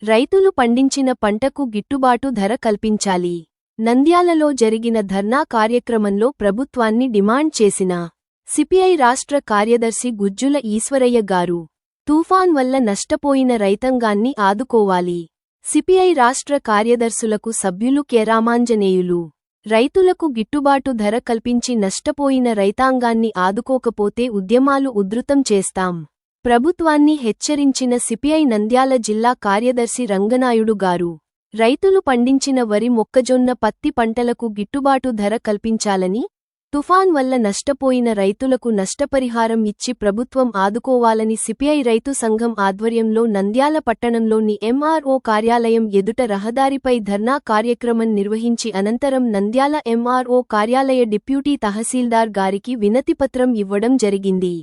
రైతులు పండించిన పంటకు గిట్టుబాటు ధర కల్పించాలి. నంద్యాలలో జరిగిన ధర్నా కార్యక్రమంలో ప్రభుత్వాన్ని డిమాండ్ చేసిన సిపిఐ రాష్ట్ర కార్యదర్శి గుజ్జుల ఈశ్వరయ్య గారు, తుఫాన్ వల్ల నష్టపోయిన రైతాంగాన్ని ఆదుకోవాలి. సిపిఐ రాష్ట్ర కార్యదర్శులకు సభ్యులు కె రామాంజనేయులు, రైతులకు గిట్టుబాటు ధర కల్పించి నష్టపోయిన రైతాంగాన్ని ఆదుకోకపోతే ఉద్యమాలు ఉధృతం చేస్తాం. ప్రభుత్వాన్ని హెచ్చరించిన సిపిఐ నంద్యాల జిల్లా కార్యదర్శి రంగనాయుడు గారు, రైతులు పండించిన వరి, మొక్కజొన్న, పత్తి పంటలకు గిట్టుబాటు ధర కల్పించాలని, తుఫాన్ వల్ల నష్టపోయిన రైతులకు నష్టపరిహారం ఇచ్చి ప్రభుత్వం ఆదుకోవాలని సిపిఐ రైతు సంఘం ఆధ్వర్యంలో నంద్యాల పట్టణంలోని ఎంఆర్ఓ కార్యాలయం ఎదుట రహదారిపై ధర్నా కార్యక్రమం నిర్వహించి అనంతరం నంద్యాల ఎంఆర్ఓ కార్యాలయ డిప్యూటీ తహసీల్దార్ గారికి వినతిపత్రం ఇవ్వడం జరిగింది.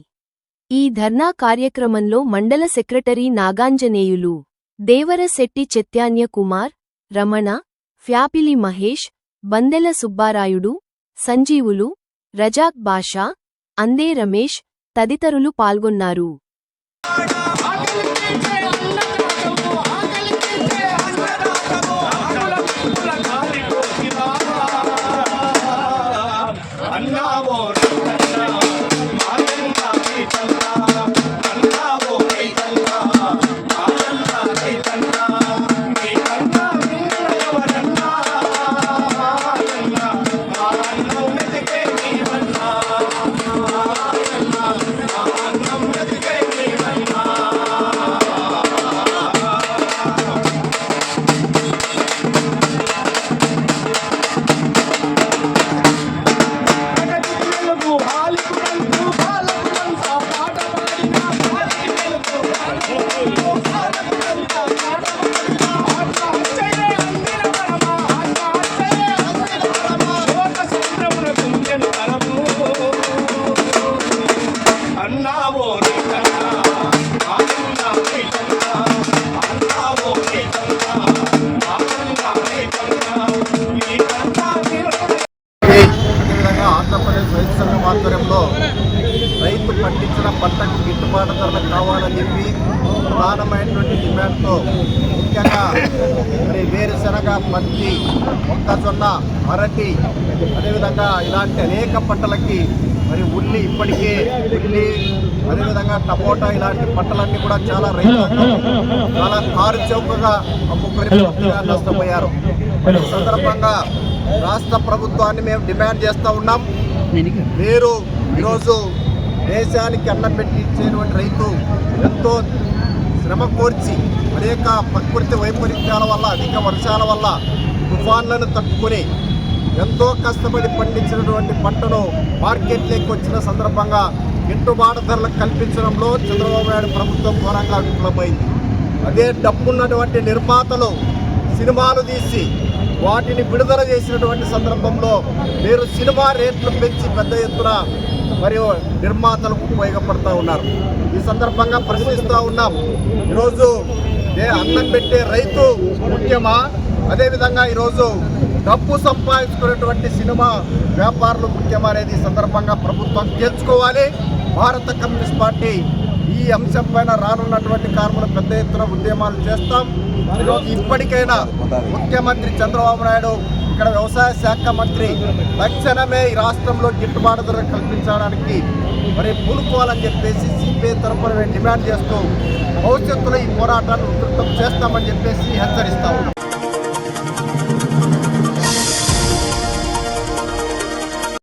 ఈ ధర్నా కార్యక్రమంలో మండల సెక్రటరీ నాగాంజనేయులు, దేవరశెట్టి చైతన్య కుమార్, రమణ, ఫ్యాపిలి మహేష్, బందెల సుబ్బారాయుడు, సంజీవులు, రజాక్ బాషా, అందే రమేష్ తదితరులు పాల్గొన్నారు. ఆంధ్రప్రదేశ్ రైతు సంఘం ఆధ్వర్యంలో రైతు పండించిన పంటకు గిట్టుబాటు ధరలు కావాలని చెప్పి ప్రధానమైనటువంటి డిమాండ్తో ముఖ్యంగా వేరుశనగ, పత్తి, మొక్కజొన్న, అరటి, అదేవిధంగా ఇలాంటి అనేక పంటలకి ఉల్లి, ఇప్పటికే ఉల్లి, అదేవిధంగా టమోటా, ఇలాంటి పంటలన్నీ కూడా చాలా రైతులు చాలా కారు చౌకగా అమ్ముకొని నష్టపోయారు. ఈ సందర్భంగా రాష్ట్ర ప్రభుత్వాన్ని మేము డిమాండ్ చేస్తూ ఉన్నాం. మీరు ఈరోజు దేశానికి అన్నం పెట్టించేటువంటి రైతు ఎంతో శ్రమ కోర్చి అనేక ప్రకృతి వైపరీత్యాల వల్ల, అధిక వర్షాల వల్ల, తుఫాన్లను తట్టుకుని ఎంతో కష్టపడి పండించినటువంటి పంటను మార్కెట్లోకి వచ్చిన సందర్భంగా గిట్టుబాటు ధరలు కల్పించడంలో చంద్రబాబు నాయుడు ప్రభుత్వం ఘోరంగా విఫలమైంది. అదే డబ్బున్నటువంటి నిర్మాతలు సినిమాలు తీసి వాటిని విడుదల చేసినటువంటి సందర్భంలో మీరు సినిమా రేట్లు పెంచి పెద్ద ఎత్తున మరియు నిర్మాతలకు ఉపయోగపడుతూ ఉన్నారు. ఈ సందర్భంగా ప్రశ్నిస్తూ ఉన్నాం, ఈరోజు అన్నం పెట్టే రైతు ముఖ్యమా, అదేవిధంగా ఈరోజు డబ్బు సంపాదించుకునేటువంటి సినిమా వ్యాపారులు ముఖ్యమా అనేది సందర్భంగా ప్రభుత్వం తెలుసుకోవాలి. భారత కమ్యూనిస్ట్ పార్టీ ఈ అంశం పైన రానున్నటువంటి కాలంలో పెద్ద ఎత్తున ఉద్యమాలు చేస్తాం. ఈరోజు ఇప్పటికైనా ముఖ్యమంత్రి చంద్రబాబు నాయుడు, ఇక్కడ వ్యవసాయ శాఖ మంత్రి తక్షణమే ఈ రాష్ట్రంలో గిట్టుబాటు ధర కల్పించడానికి పూనుకోవాలని చెప్పేసి సిపిఐ తరఫున డిమాండ్ చేస్తూ భవిష్యత్తులో ఈ పోరాటాన్ని ఉధృతం చేస్తామని చెప్పేసి హెచ్చరిస్తా ఉన్నాం.